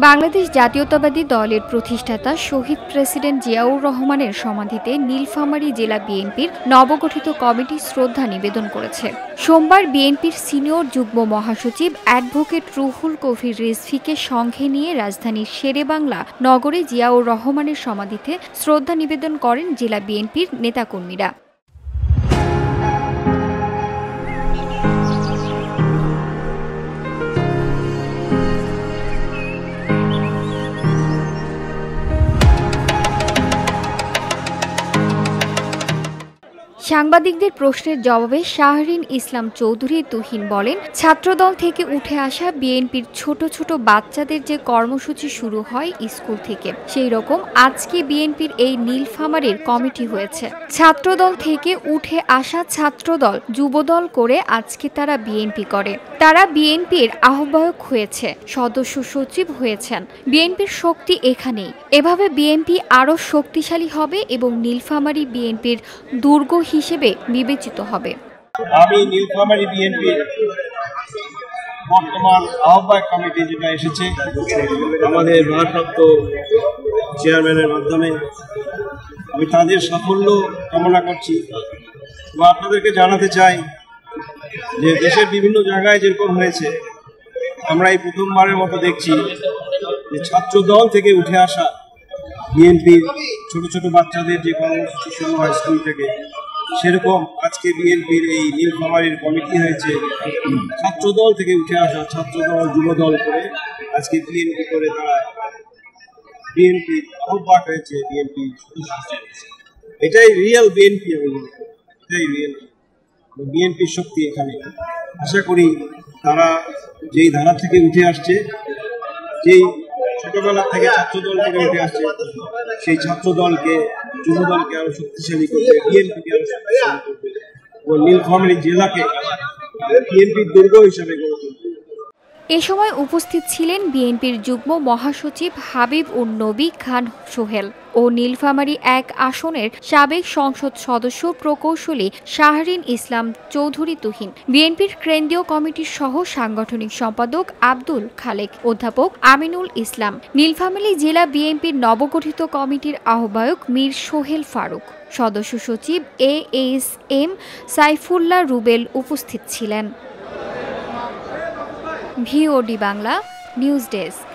বাংলাদেশ জাতীয়তাবাদী দলের প্রতিষ্ঠাতা শহীদ প্রেসিডেন্ট জিয়াউর রহমানের সমাধিতে নীলফামারী জেলা বিএনপির নবগঠিত কমিটি শ্রদ্ধা নিবেদন করেছে। সোমবার বিএনপির সিনিয়র যুগ্ম মহাসচিব অ্যাডভোকেট রুহুল কবির রিজভীকে সঙ্গে নিয়ে রাজধানীর শেরেবাংলা নগরে জিয়াউর রহমানের সমাধিতে শ্রদ্ধা নিবেদন করেন জেলা বিএনপির নেতাকর্মীরা। সাংবাদিকদের প্রশ্নের জবাবে শাহরিন ইসলাম চৌধুরী তুহিন বলেন, ছাত্রদল থেকে উঠে আসা বিএনপির ছোট ছোট বাচ্চাদের যে কর্মসূচি শুরু হয় স্কুল থেকে, সেই রকম আজকে বিএনপির এই নীলফামারীর কমিটি হয়েছে। ছাত্রদল থেকে উঠে আসা ছাত্রদল যুবদল করে আজকে তারা বিএনপি করে। তারা বিএনপির আহ্বায়ক হয়েছে, সদস্য সচিব হয়েছেন। বিএনপির শক্তি এখানেই। এভাবে বিএনপি আরও শক্তিশালী হবে এবং নীলফামারী বিএনপির দুর্গ হিসেবে বিবেচিত হবে। আমি নীলফামারী বিএনপির বর্তমান আহ্বায়ক কমিটি যেটা এসেছে আমাদের ভারপ্রাপ্ত চেয়ারম্যানের মাধ্যমে, আমি তাদের সাফল্য কামনা করছি। আপনাদেরকে জানাতে চাই যে দেশের বিভিন্ন জায়গায় যেরকম হয়েছে, আমরা এই প্রথমবারের মতো দেখছি যে ছাত্রদল থেকে উঠে আসা বিএনপির ছোট ছোট বাচ্চাদের যে কর্মসূচি শুরু হয় স্কুল থেকে, সেরকম আজকে বিএনপির এই নীলফামারীর কমিটি হয়েছে ছাত্রদল থেকে উঠে আসা, ছাত্রদল যুবদল করে আজকে বিএনপি করে তারা বিএনপির আহ্বায়ক হয়েছে, বিএনপি সদস্য। এটাই রিয়েল বিএনপি, এটাই রিয়েল বিএনপির শক্তি এখানে। আশা করি তারা যেই ধারা থেকে উঠে আসছে, যেই ছোটবেলা থেকে ছাত্রদল থেকে উঠে আসছে, সেই ছাত্রদলকে যুবদলকে আরো শক্তিশালী করবে, বিএনপিকে আরো শক্তিশালী করবে এবং নীলফামারী জেলাকে বিএনপির দুর্গ হিসেবে গড়ে তুলবে। এ সময় উপস্থিত ছিলেন বিএনপির যুগ্ম মহাসচিব হাবিব উন নবী খান সোহেল ও নীলফামারী ১ আসনের সাবেক সংসদ সদস্য প্রকৌশলী শাহরিন ইসলাম চৌধুরী তুহিন, বিএনপির কেন্দ্রীয় কমিটির সহ সাংগঠনিক সম্পাদক আব্দুল খালেক, অধ্যাপক আমিনুল ইসলাম, নীলফামারী জেলা বিএনপির নবগঠিত কমিটির আহ্বায়ক মীর সোহেল ফারুক, সদস্য সচিব ASM সাইফুল্লাহ রুবেল উপস্থিত ছিলেন। VOD Bangla news desk.